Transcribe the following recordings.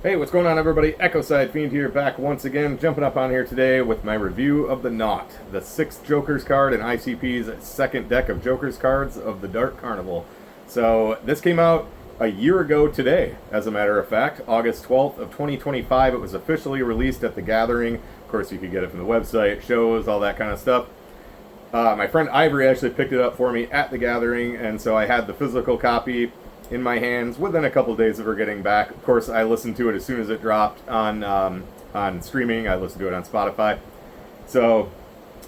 Hey, what's going on, everybody? Echo Side Fiend here, back once again, jumping up on here today with my review of the Naught, the 6th Joker's card in ICP's second deck of Joker's cards of the Dark Carnival. So, this came out a year ago today, as a matter of fact, August 12th of 2025. It was officially released at The Gathering. Of course, you could get it from the website, shows, all that kind of stuff. My friend Ivory actually picked it up for me at The Gathering, and so I had the physical copy in my hands within a couple of days of her getting back. Of course, I listened to it as soon as it dropped on streaming. I listened to it on Spotify. So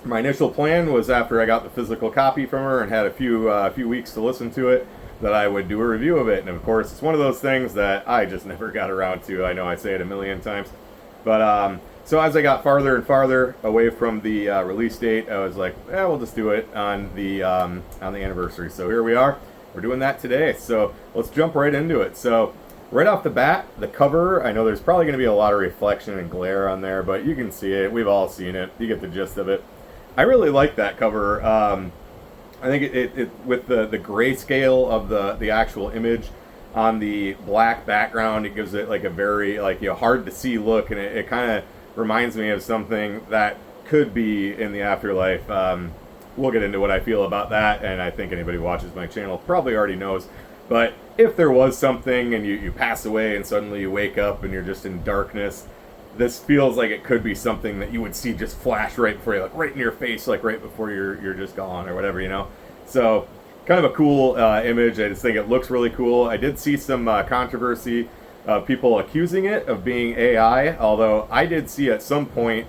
my initial plan was, after I got the physical copy from her and had a few weeks to listen to it, that I would do a review of it. And of course, it's one of those things that I just never got around to. I know I say it a million times, but so as I got farther and farther away from the release date, I was like, we'll just do it on the anniversary. So here we are. We're doing that today, so let's jump right into it. So right off the bat, the cover, I know there's probably going to be a lot of reflection and glare on there, but you can see it. We've all seen it. You get the gist of it. I really like that cover. I think it with the grayscale of the actual image on the black background, it gives it like a very hard to see look, and it kind of reminds me of something that could be in the afterlife. We'll get into what I feel about that, and I think anybody who watches my channel probably already knows. But if there was something and you pass away and suddenly you wake up and you're just in darkness, this feels like it could be something that you would see just flash right before you, like right in your face, like right before you're just gone or whatever, you know? So kind of a cool image. I just think it looks really cool. I did see some controversy of people accusing it of being AI, although I did see at some point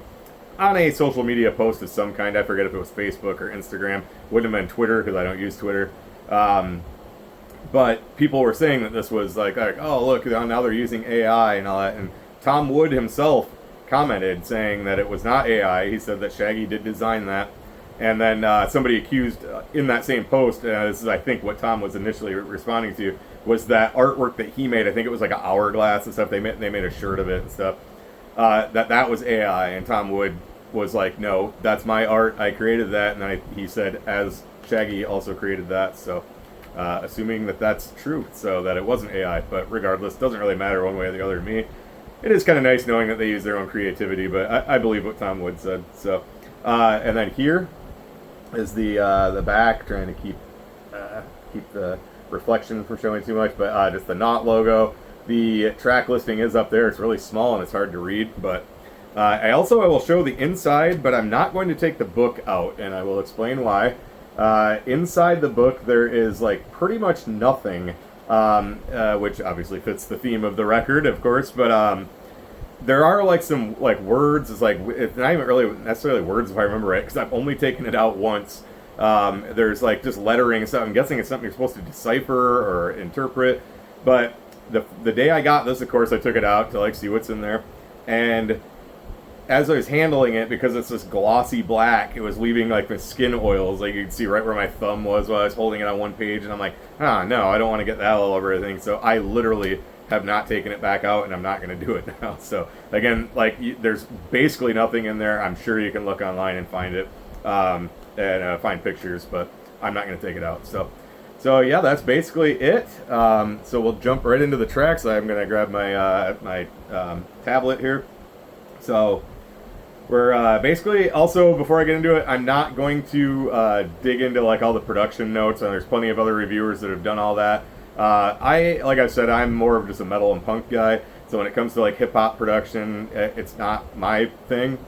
on a social media post of some kind, I forget if it was Facebook or Instagram, wouldn't have been Twitter because I don't use Twitter, but people were saying that this was like, oh look, now they're using AI and all that, and Tom Wood himself commented saying that it was not AI. He said that Shaggy did design that, and then somebody accused in that same post, this is I think what Tom was initially responding to, was that artwork that he made. I think it was like an hourglass and stuff. They made a shirt of it and stuff. That was AI, and Tom Wood was like, no, that's my art, I created that, and then he said, as Shaggy also created that, so assuming that that's true, so that it wasn't AI, but regardless, doesn't really matter one way or the other to me. It is kind of nice knowing that they use their own creativity, but I believe what Tom Wood said. So, and then here is the back, trying to keep the reflection from showing too much, but just the Naught logo. The track listing is up there. It's really small and it's hard to read, but I will show the inside, but I'm not going to take the book out, and I will explain why. Inside the book there is like pretty much nothing, which obviously fits the theme of the record, of course, but there are like some like words. It's not even really necessarily words if I remember right, because I've only taken it out once. There's like just lettering and stuff. I'm guessing it's something you're supposed to decipher or interpret, but the day I got this, of course, I took it out to like see what's in there, and as I was handling it, because it's this glossy black, it was leaving like the skin oils, like you could see right where my thumb was while I was holding it on one page, and I'm like, no, I don't want to get that all over everything, so I literally have not taken it back out, and I'm not going to do it now. So again, like there's basically nothing in there. I'm sure you can look online and find it, and find pictures, but I'm not going to take it out. So yeah, that's basically it. So we'll jump right into the tracks. I'm going to grab my tablet here. So we're basically, also before I get into it, I'm not going to dig into like all the production notes, and there's plenty of other reviewers that have done all that. Like I said, I'm more of just a metal and punk guy. So when it comes to like hip hop production, it's not my thing.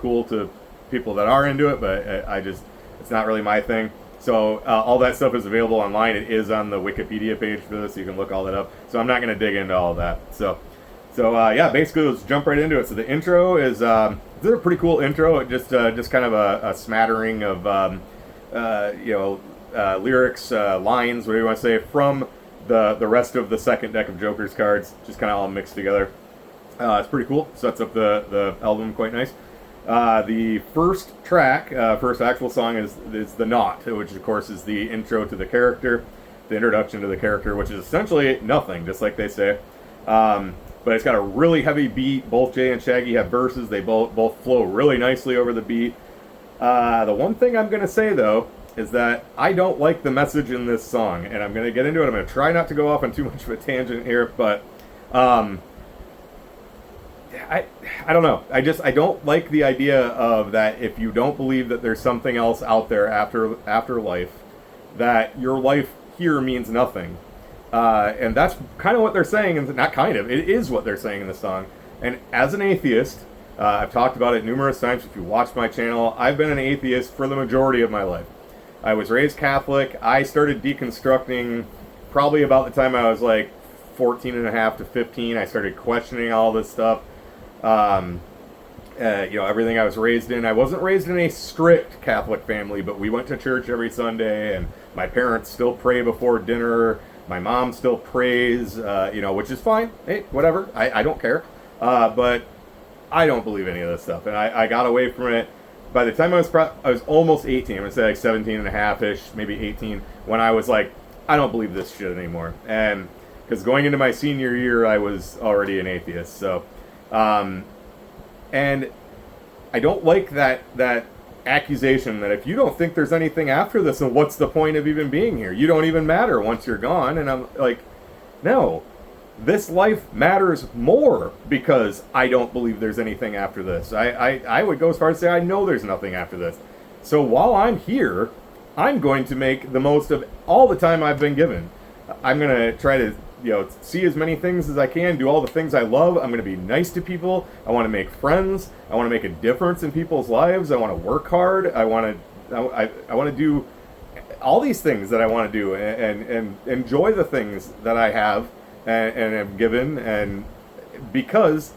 Cool to people that are into it, but it's not really my thing. So all that stuff is available online. It is on the Wikipedia page for this. You can look all that up. So I'm not going to dig into all of that. So yeah, basically let's jump right into it. So the intro is this is a pretty cool intro. It just kind of a smattering of lyrics, lines, whatever you want to say, from the rest of the second deck of Joker's cards, just kind of all mixed together. It's pretty cool. Sets up the album quite nice. The first track, first actual song is the Naught, which of course is the intro to the character, the introduction to the character, which is essentially nothing, just like they say. But it's got a really heavy beat. Both Jay and Shaggy have verses. They both flow really nicely over the beat. The one thing I'm going to say, though, is that I don't like the message in this song, and I'm going to get into it. I'm going to try not to go off on too much of a tangent here, but I don't know. I don't like the idea of that. If you don't believe that there's something else out there after life, that your life here means nothing. And that's kind of what they're saying, and not kind of, it is what they're saying in the song. And as an atheist, I've talked about it numerous times. If you watch my channel, I've been an atheist for the majority of my life. I was raised Catholic. I started deconstructing probably about the time I was like 14 and a half to 15. I started questioning all this stuff. Everything I was raised in. I wasn't raised in a strict Catholic family, but we went to church every Sunday, and my parents still pray before dinner. My mom still prays, which is fine. Hey, whatever. I don't care. But I don't believe any of this stuff, and I got away from it. By the time I was almost 18, I'm going to say like 17 and a half-ish, maybe 18, when I was like, I don't believe this shit anymore. And because going into my senior year, I was already an atheist. So, and I don't like that accusation that if you don't think there's anything after this, then what's the point of even being here? You don't even matter once you're gone. And I'm like, no. This life matters more because I don't believe there's anything after this. I would go as far as to say I know there's nothing after this. So while I'm here, I'm going to make the most of all the time I've been given. I'm going to try to see as many things as I can, do all the things I love. I'm going to be nice to people. I want to make friends. I want to make a difference in people's lives. I want to work hard. I want to do all these things that I want to do and enjoy the things that I have and am given, and because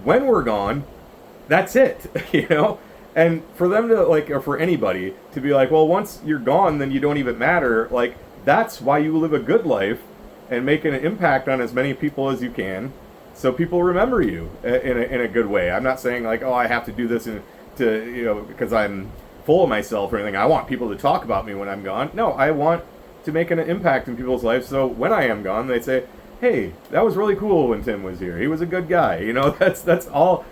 when we're gone, that's it, and for them to or for anybody to be like, well, once you're gone, then you don't even matter, that's why you live a good life and make an impact on as many people as you can, so people remember you in a good way. I'm not saying I have to do this because I'm full of myself or anything. I want people to talk about me when I'm gone. No, I want to make an impact in people's lives, so when I am gone, they say, hey, that was really cool when Tim was here. He was a good guy. That's all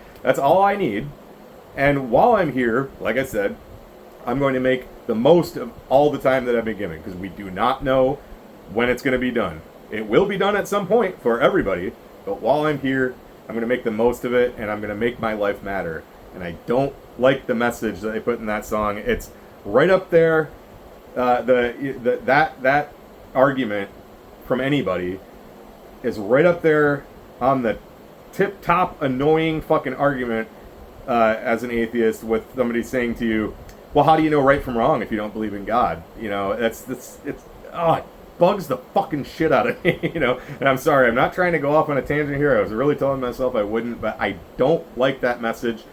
I need. And while I'm here, like I said, I'm going to make the most of all the time that I've been given, because we do not know when it's going to be done. It will be done at some point for everybody, but while I'm here, I'm going to make the most of it, and I'm going to make my life matter. And I don't like the message that they put in that song. It's right up there. That argument from anybody is right up there on the tip-top annoying fucking argument as an atheist, with somebody saying to you, well, how do you know right from wrong if you don't believe in God? It bugs the fucking shit out of me, and I'm sorry, I'm not trying to go off on a tangent here. I was really telling myself I wouldn't, but I don't like that message.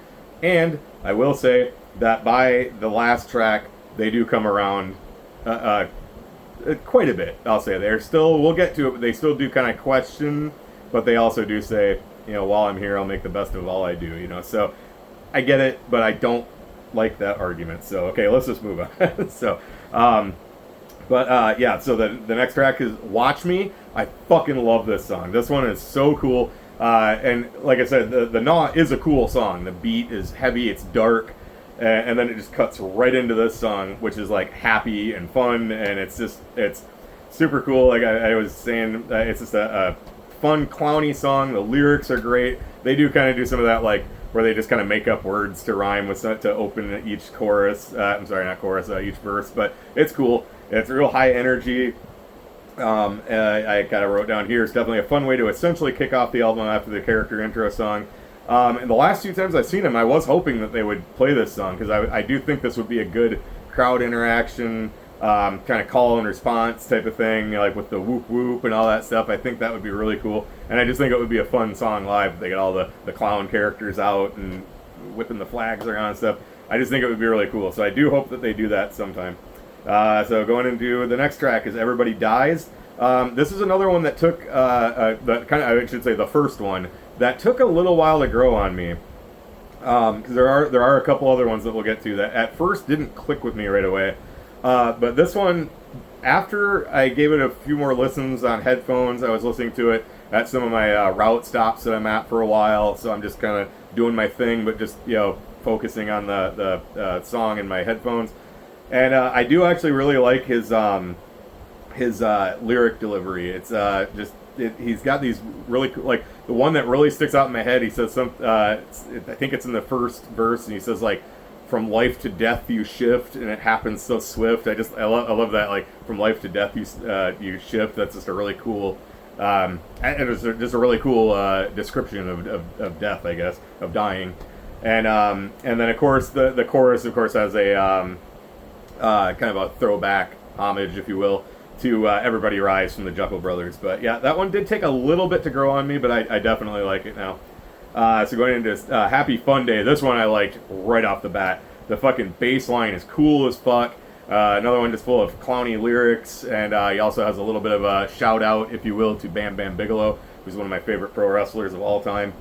And I will say that by the last track, they do come around quite a bit. I'll say we'll get to it, but they still do kind of question, but they also do say, while I'm here, I'll make the best of all I do, so I get it, but I don't like that argument. So, okay, let's just move on. So, so the next track is Watch Me. I fucking love this song. This one is so cool. And like I said, the Naught is a cool song. The beat is heavy, it's dark. And then it just cuts right into this song, which is happy and fun, and it's super cool. Like I was saying, it's just a fun, clowny song. The lyrics are great. They do kind of do some of that, where they just kind of make up words to rhyme with to open each chorus. I'm sorry, not chorus, each verse, but it's cool. It's real high energy. I kind of wrote down here, it's definitely a fun way to essentially kick off the album after the character intro song. And the last few times I've seen them, I was hoping that they would play this song, because I do think this would be a good crowd interaction, kind of call and response type of thing, with the whoop whoop and all that stuff. I think that would be really cool, and I just think it would be a fun song live if they get all the clown characters out and whipping the flags around and stuff. I just think it would be really cool, so I do hope that they do that sometime. So going into the next track is Everybody Dies. This is another one that took, the first one, that took a little while to grow on me, because there are a couple other ones that we'll get to that at first didn't click with me right away, but this one, after I gave it a few more listens on headphones, I was listening to it at some of my route stops that I'm at for a while, so I'm just kind of doing my thing, but just focusing on the song in my headphones, and I do actually really like his lyric delivery. It's just he's got these really like the one that really sticks out in my head. He says I think it's in the first verse, and he says like, "From life to death you shift, and it happens so swift." I love that, like, from life to death you shift. That's just a really cool, and it's just a really cool description of death, I guess, of dying. And then of course the chorus of course has a kind of a throwback homage, if you will, to Everybody Rise from the Jumbo Brothers. But yeah, that one did take a little bit to grow on me, but I definitely like it now. So going into Happy Fun Day, this one I liked right off the bat. The fucking bass line is cool as fuck. Another one just full of clowny lyrics, and he also has a little bit of a shout out, if you will, to Bam Bam Bigelow, who's one of my favorite pro wrestlers of all time.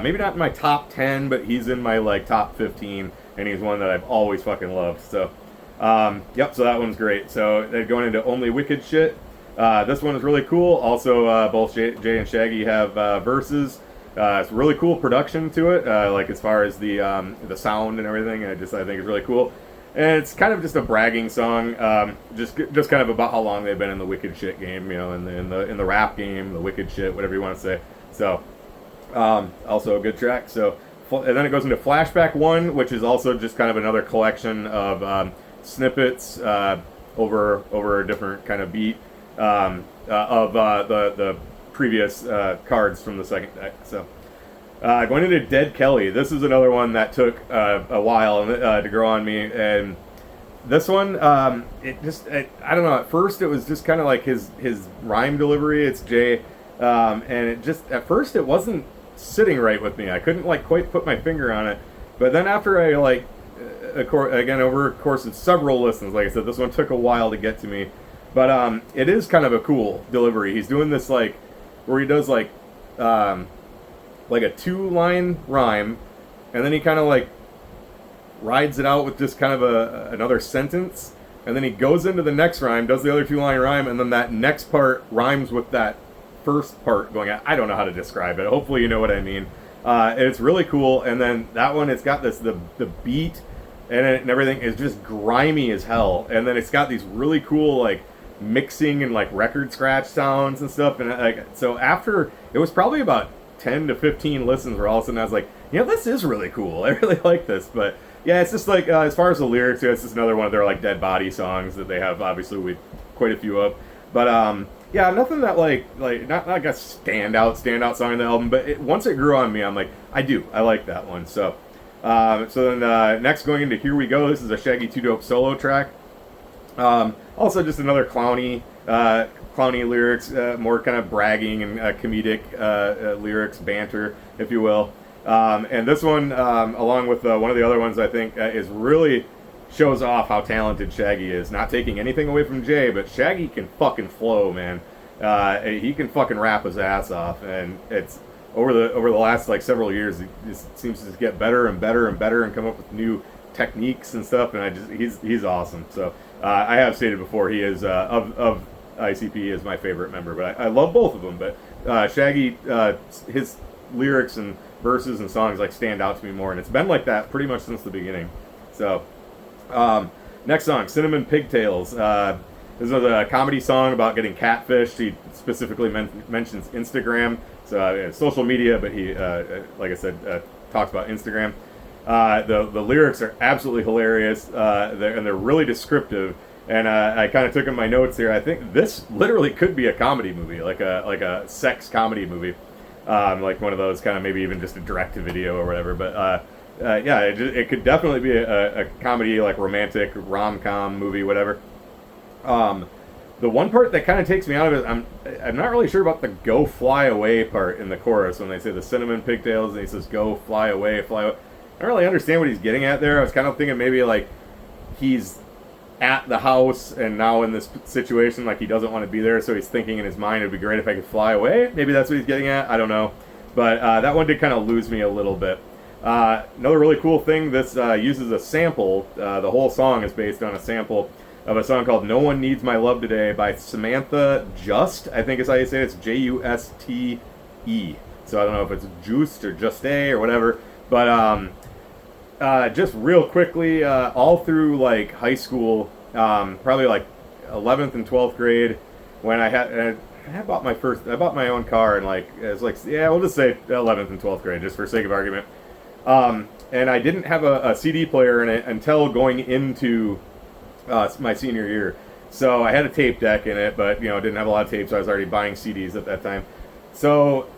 Maybe not in my top 10, but he's in my like top 15, and he's one that I've always fucking loved. So, yep, so that one's great. So they're going into Only Wicked Shit. This one is really cool. Also, both Jay and Shaggy have verses. It's really cool production to it, like as far as the sound and everything. I think it's really cool. And it's kind of just a bragging song, just kind of about how long they've been in the Wicked Shit game, you know, in the rap game, the Wicked Shit, whatever you want to say. So. Also a good track. So, and then it goes into Flashback 1, which is also just kind of another collection of snippets over a different kind of beat of the previous cards from the second deck. So, going into Dead Kelly, this is another one that took a while to grow on me, and this one, I don't know. At first, it was just kind of like his rhyme delivery. It's Jay, and it just at first it wasn't sitting right with me. I couldn't like quite put my finger on it, but then after I like again over a course of several listens, like I said, this one took a while to get to me, but it is kind of a cool delivery. He's doing this like where he does like a 2-line rhyme, and then he kind of like rides it out with just kind of another sentence, and then he goes into the next rhyme, does the other 2-line rhyme, and then that next part rhymes with that first part going on. I don't know how to describe it. Hopefully you know what I mean. It's really cool. And then that one, it's got the beat and everything is just grimy as hell. And then it's got these really cool like mixing and like record scratch sounds and stuff. And like so after it was probably about 10 to 15 listens where all of a sudden I was like, you know, this is really cool. I really like this. But yeah, it's just like as far as the lyrics, it's just another one of their like Dead Body songs that they have obviously with quite a few of. But yeah, nothing that like not like a standout song in the album, but once it grew on me, I'm like, I like that one. So then next going into Here We Go, this is a Shaggy 2 Dope solo track. Also just another clowny lyrics, more kind of bragging and comedic lyrics, banter, if you will. And this one, along with one of the other ones, I think is really shows off how talented Shaggy is. Not taking anything away from Jay, but Shaggy can fucking flow, man. He can fucking rap his ass off, and it's over the last like several years, he just seems to get better and better and better, and come up with new techniques and stuff. And he's awesome. So I have stated before, he is of ICP is my favorite member, but I love both of them. But Shaggy, his lyrics and verses and songs like stand out to me more, and it's been like that pretty much since the beginning. So. Next song, Cinnamon Pigtails. This is a comedy song about getting catfished. He specifically mentions Instagram, so social media, but he, like I said, talks about Instagram. The lyrics are absolutely hilarious, and they're really descriptive. And I kind of took in my notes here. I think this literally could be a comedy movie, like a sex comedy movie, like one of those kind of maybe even just a direct-to-video or whatever. But yeah, it could definitely be a comedy, like romantic rom-com movie, whatever. The one part that kind of takes me out of it, I'm not really sure about the "go fly away" part in the chorus when they say the cinnamon pigtails and he says "go fly away, fly away." I don't really understand what he's getting at there. I was kind of thinking maybe like he's at the house and now in this situation, like he doesn't want to be there, so he's thinking in his mind it'd be great if I could fly away. Maybe that's what he's getting at. I don't know, but that one did kind of lose me a little bit. Another really cool thing, this uses a sample. The whole song is based on a sample of a song called No One Needs My Love Today by Samantha Just, I think is how you say it. It's Juste. So I don't know if it's Just or Juste or whatever. But just real quickly, all through like high school, probably like 11th and 12th grade, when I had, I bought my own car in like, it was like, yeah, we'll just say 11th and 12th grade, just for sake of argument. And I didn't have a CD player in it until going into my senior year. So I had a tape deck in it, but didn't have a lot of tapes. So I was already buying CDs at that time. So,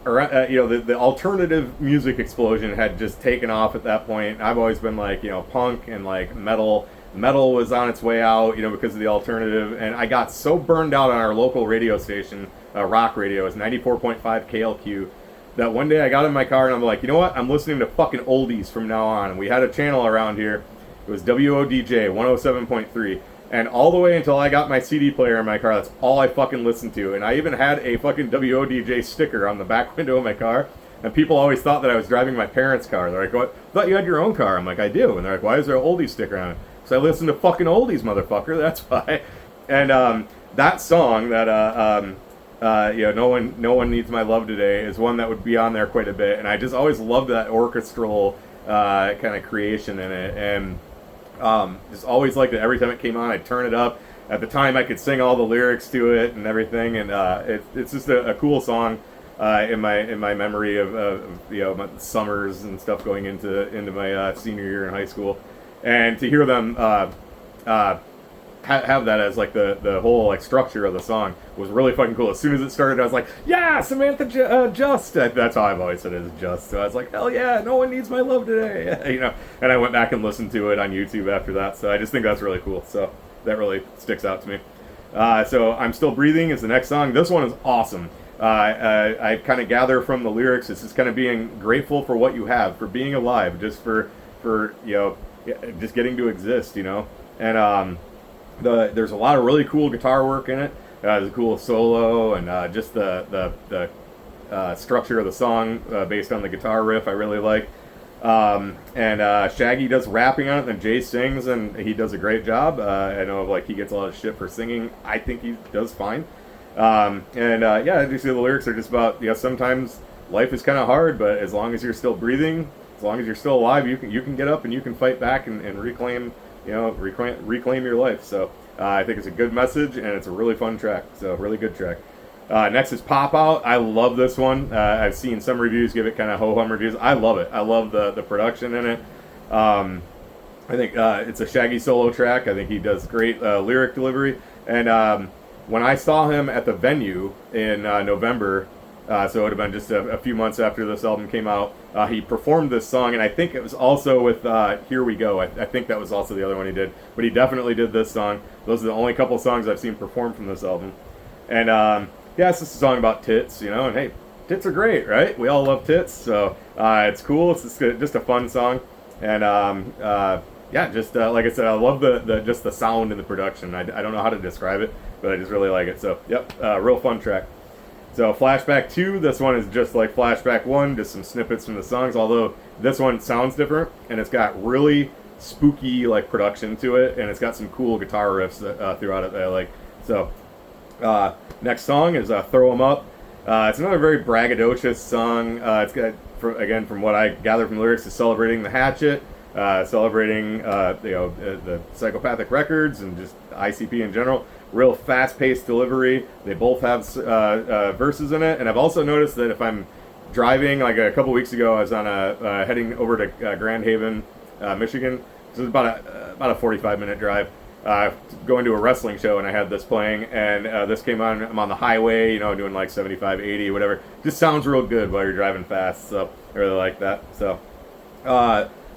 the alternative music explosion had just taken off at that point. I've always been like, punk and like metal. Metal was on its way out, because of the alternative. And I got so burned out on our local radio station, rock radio, it was 94.5 KLQ, that one day I got in my car and I'm like, you know what? I'm listening to fucking oldies from now on. And we had a channel around here. It was WODJ 107.3. And all the way until I got my CD player in my car, that's all I fucking listened to. And I even had a fucking WODJ sticker on the back window of my car. And people always thought that I was driving my parents' car. They're like, what? I thought you had your own car. I'm like, I do. And they're like, why is there an oldie sticker on it? So I listen to fucking oldies, motherfucker. That's why. And that song that no one needs my love today is one that would be on there quite a bit. And I just always loved that orchestral kind of creation in it. And just always liked it. Every time it came on, I'd turn it up. At the time, I could sing all the lyrics to it and everything. And it's just a cool song in my memory of my summers and stuff going into my senior year in high school. And to hear them have that as like the whole like structure of the song was really fucking cool. As soon as it started, I was like, yeah, Samantha Just. That's how I've always said it, is Just. So I was like, hell yeah, no one needs my love today. And I went back and listened to it on YouTube after that. So I just think that's really cool. So that really sticks out to me. So I'm Still Breathing is the next song. This one is awesome. I kind of gather from the lyrics, it's just kind of being grateful for what you have, for being alive, just for just getting to exist, and there's a lot of really cool guitar work in it. There's a cool solo, and just the structure of the song based on the guitar riff I really like. And Shaggy does rapping on it, and Jay sings, and he does a great job. I know he gets a lot of shit for singing. I think he does fine. As you see, the lyrics are just about, sometimes life is kind of hard, but as long as you're still breathing, as long as you're still alive, you can get up and you can fight back and reclaim your life. So I think it's a good message, and it's a really fun track. So really good track. Next is Pop Out. I love this one. I've seen some reviews give it kind of ho-hum reviews. I love it. I love the production in it. I think it's a Shaggy solo track. I think he does great lyric delivery. And when I saw him at the Venue in November, so it would have been just a few months after this album came out, he performed this song, and I think it was also with Here We Go. I think that was also the other one he did. But he definitely did this song. Those are the only couple songs I've seen performed from this album. And it's just a song about tits, and hey, tits are great, right? We all love tits, so it's cool. It's just a fun song. And like I said, I love the sound and the production. I don't know how to describe it, but I just really like it. So, real fun track. So, Flashback 2, this one is just like Flashback 1, just some snippets from the songs, although this one sounds different, and it's got really spooky, production to it, and it's got some cool guitar riffs throughout it that I like. So, next song is Throw 'Em Up. It's another very braggadocious song. It's got, from what I gather from the lyrics, is celebrating the hatchet, celebrating the Psychopathic Records and just ICP in general. Real fast-paced delivery. They both have verses in it, and I've also noticed that if I'm driving, like a couple weeks ago, I was on heading over to Grand Haven, Michigan. This is about a 45-minute drive. Going to a wrestling show, and I had this playing, and this came on. I'm on the highway, doing like 75, 80, whatever. Just sounds real good while you're driving fast, so I really like that. So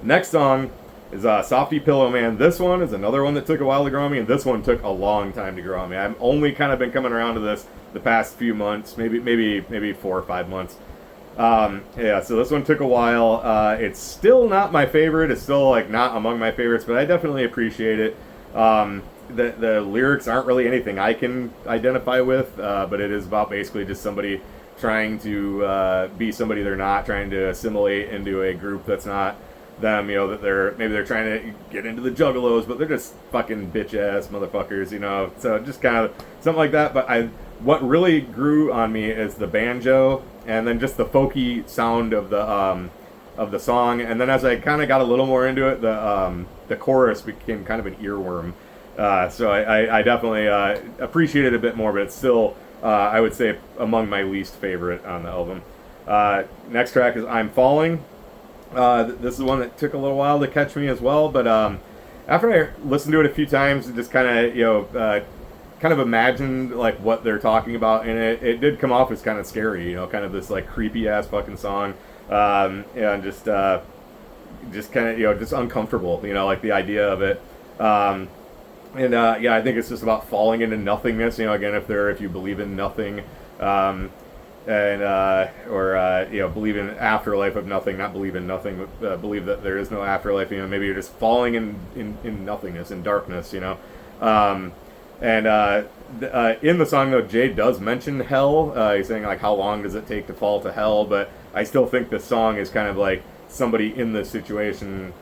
next song is Softy Pillow Man. This one is another one that took a while to grow on me, and this one took a long time to grow on me. I've only kind of been coming around to this the past few months, maybe 4 or 5 months. So this one took a while. It's still not my favorite. It's still not among my favorites, but I definitely appreciate it. The lyrics aren't really anything I can identify with, but it is about basically just somebody trying to be somebody they're not, trying to assimilate into a group that's not them, that they're trying to get into the juggalos, but they're just fucking bitch ass motherfuckers, so just kind of something like that. But what really grew on me is the banjo, and then just the folky sound of the song, and then as I kind of got a little more into it, the chorus became kind of an earworm. So I definitely appreciate it a bit more, but it's still I would say among my least favorite on the album. Next track is I'm Falling. This is one that took a little while to catch me as well, but after I listened to it a few times, just kind of kind of imagined like what they're talking about in it. It did come off as kind of scary, kind of this like creepy ass fucking song, and just kind of just uncomfortable, like the idea of it. I think it's just about falling into nothingness. Again, if you believe in nothing, or believe in afterlife of nothing, not believe in nothing, but believe that there is no afterlife. Maybe you're just falling in nothingness, in darkness. In the song though, Jay does mention hell. He's saying like, how long does it take to fall to hell? But I still think this song is kind of like somebody in this situation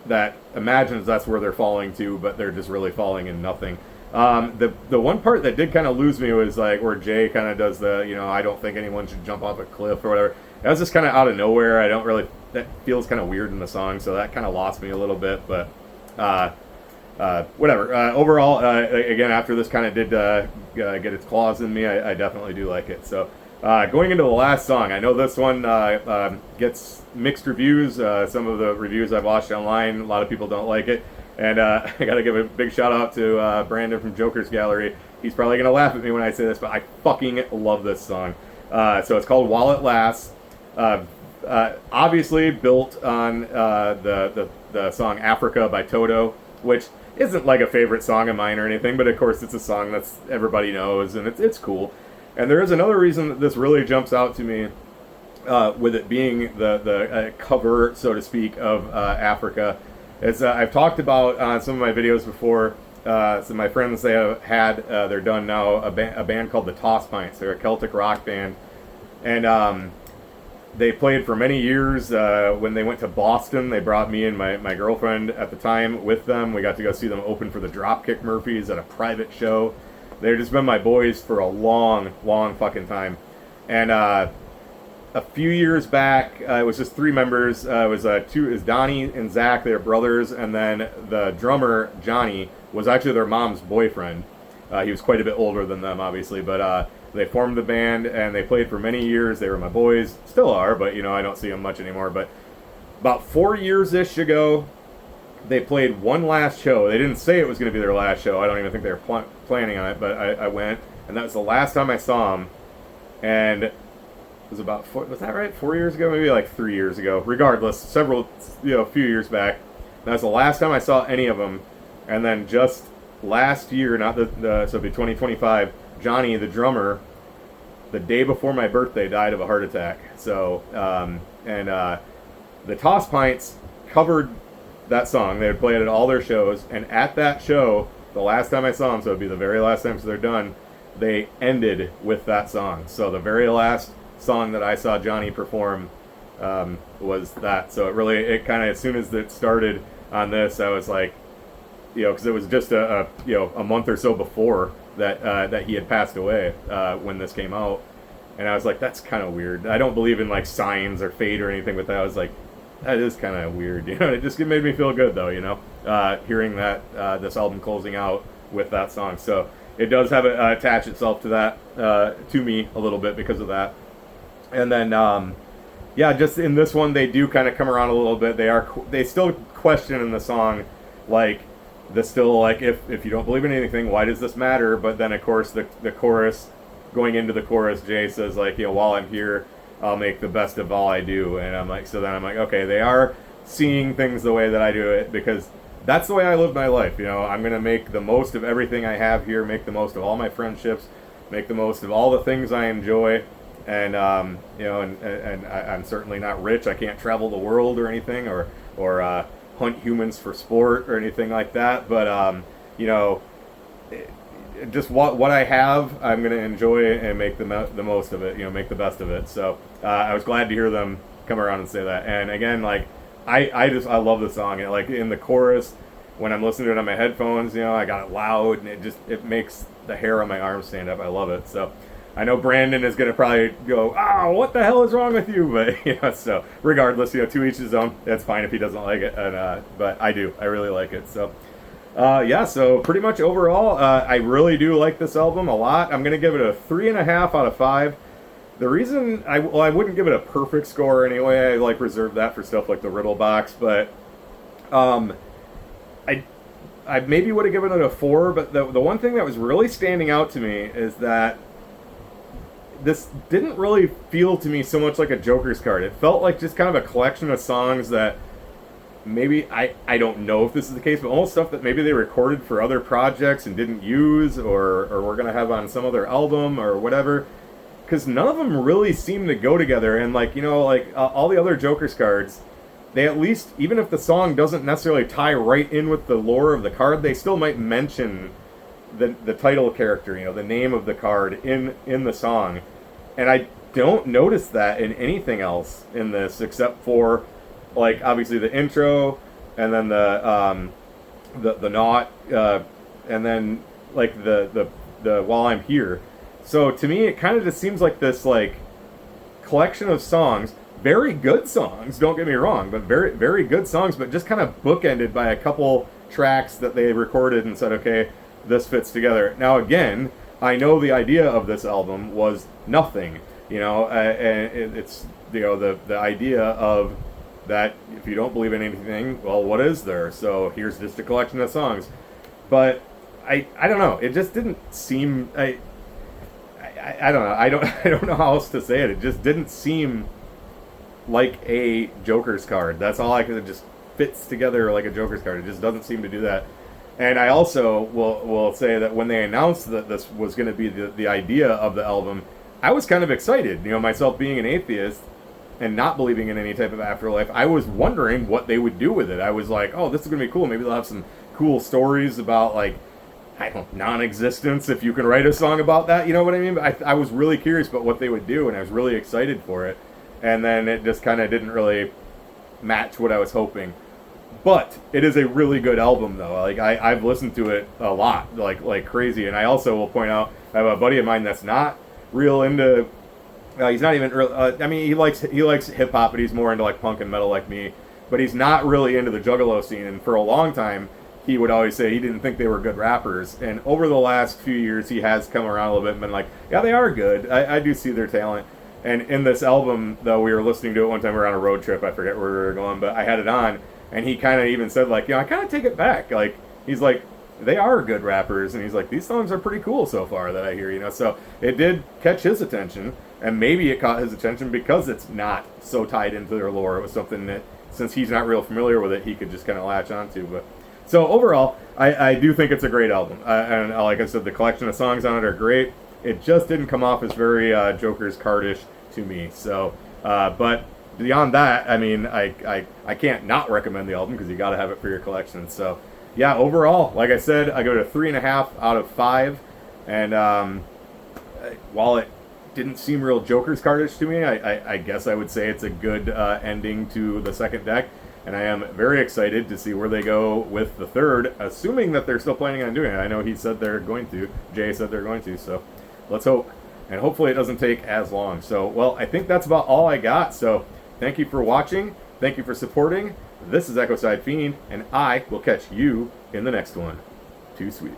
that imagines that's where they're falling to, but they're just really falling in nothing. The one part that did kind of lose me was like where Jay kind of does the, I don't think anyone should jump off a cliff or whatever. That was just kind of out of nowhere. That feels kind of weird in the song, so that kind of lost me a little bit, but whatever. Overall, again, after this kind of did get its claws in me, I definitely do like it. So going into the last song, I know this one gets mixed reviews. Some of the reviews I've watched online, a lot of people don't like it. And I got to give a big shout out to Brandon from Joker's Gallery. He's probably going to laugh at me when I say this, but I fucking love this song. So it's called While It Lasts. Obviously built on the song Africa by Toto, which isn't like a favorite song of mine or anything, but of course it's a song that's everybody knows, and it's cool. And there is another reason that this really jumps out to me, with it being the cover, so to speak, of Africa. As I've talked about on some of my videos before, some of my friends, they have had, they're done now, a band called the Toss Pints. They're a Celtic rock band. And they played for many years. When they went to Boston, they brought me and my girlfriend at the time with them. We got to go see them open for the Dropkick Murphys at a private show. They've just been my boys for a long, long fucking time. And a few years back, it was just three members. It was Donnie and Zach, they're brothers, and then the drummer, Johnny, was actually their mom's boyfriend. He was quite a bit older than them, obviously, but they formed the band, and they played for many years. They were my boys, still are, but, I don't see them much anymore. But about 4 years-ish ago, they played one last show. They didn't say it was going to be their last show. I don't even think they were planning on it, but I went, and that was the last time I saw them, and it was about, was that right? 4 years ago? Maybe like 3 years ago. Regardless, a few years back. That was the last time I saw any of them. And then just last year, so it'd be 2025, Johnny, the drummer, the day before my birthday, died of a heart attack. So, the Toss Pints covered that song. They would play it at all their shows. And at that show, the last time I saw them, so it'd be the very last time, so they're done, they ended with that song. So the very last song that I saw Johnny perform was that. So it kind of, as soon as it started on this, I was like, because it was just a month or so before that he had passed away when this came out, and I was like, that's kind of weird. I don't believe in like signs or fate or anything, but that I was like, that is kind of weird. It made me feel good though, hearing that this album closing out with that song. So it does have attach itself to that, to me a little bit because of that. And then, just in this one, they do kind of come around a little bit. They still question in the song, like, if you don't believe in anything, why does this matter? But then, of course, the chorus, going into the chorus, Jay says, like, while I'm here, I'll make the best of all I do. And I'm like, okay, they are seeing things the way that I do it, because that's the way I live my life. I'm going to make the most of everything I have here, make the most of all my friendships, make the most of all the things I enjoy. And and I'm certainly not rich. I can't travel the world or anything, or hunt humans for sport or anything like that. But just what I have, I'm gonna enjoy and make the most of it. Make the best of it. So I was glad to hear them come around and say that. And again, like I love the song. And like in the chorus, when I'm listening to it on my headphones, I got it loud, and it makes the hair on my arms stand up. I love it. So. I know Brandon is going to probably go, oh, what the hell is wrong with you? But, so regardless, to each his own. That's fine if he doesn't like it. And, but I do. I really like it. So, Yeah, so pretty much overall, I really do like this album a lot. I'm gonna give it a 3.5 out of 5. The reason I wouldn't give it a perfect score anyway. I like reserve that for stuff like the Riddle Box, but um, I I maybe would have given it a 4. But the one thing that was really standing out to me is that this didn't really feel to me so much like a Joker's card. It felt like just kind of a collection of songs that maybe I don't know if this is the case, but almost stuff that maybe they recorded for other projects and didn't use, or we're gonna have on some other album or whatever. Because none of them really seem to go together, and like all the other Joker's cards, they at least, even if the song doesn't necessarily tie right in with the lore of the card, they still might mention the title character, the name of the card in the song, and I don't notice that in anything else in this except for like obviously the intro, and then the Naught, and then like the While I'm Here. So to me, it kind of just seems like this like collection of songs, very good songs. Don't get me wrong, but very very good songs, but just kind of bookended by a couple tracks that they recorded and said, okay, this fits together. Now again, I know the idea of this album was nothing, and it's the idea of that if you don't believe in anything, well, what is there? So here's just a collection of songs. But I don't know. It just didn't seem I don't know. I don't know how else to say it. It just didn't seem like a Joker's card. That's all I could. It just fits together like a Joker's card. It just doesn't seem to do that. And I also will say that when they announced that this was going to be the idea of the album, I was kind of excited. Myself being an atheist and not believing in any type of afterlife, I was wondering what they would do with it. I was like, oh, this is going to be cool. Maybe they'll have some cool stories about like, I don't know, non-existence, if you can write a song about that, you know what I mean? But I was really curious about what they would do, and I was really excited for it. And then it just kind of didn't really match what I was hoping. But it is a really good album, though. Like I've listened to it a lot, like crazy. And I also will point out, I have a buddy of mine that's not real into. He's not even. I mean, he likes hip hop, but he's more into like punk and metal, like me. But he's not really into the Juggalo scene. And for a long time, he would always say he didn't think they were good rappers. And over the last few years, he has come around a little bit and been like, yeah, they are good. I do see their talent. And in this album, though, we were listening to it one time. We were on a road trip. I forget where we were going, but I had it on. And he kind of even said, like, I kind of take it back. Like, he's like, they are good rappers. And he's like, these songs are pretty cool so far that I hear, So it did catch his attention. And maybe it caught his attention because it's not so tied into their lore. It was something that, since he's not real familiar with it, he could just kind of latch onto. But so overall, I do think it's a great album. And like I said, the collection of songs on it are great. It just didn't come off as very Joker's cardish to me. So, but beyond that, I mean, I can't not recommend the album because you got to have it for your collection. So, yeah, overall, like I said, I go to 3.5 out of 5. And while it didn't seem real Joker's cardish to me, I guess I would say it's a good ending to the second deck. And I am very excited to see where they go with the third, assuming that they're still planning on doing it. I know he said they're going to. Jay said they're going to. So let's hope. And hopefully it doesn't take as long. So, well, I think that's about all I got. So thank you for watching. Thank you for supporting. This is Ecocide Fiend, and I will catch you in the next one. Too sweet.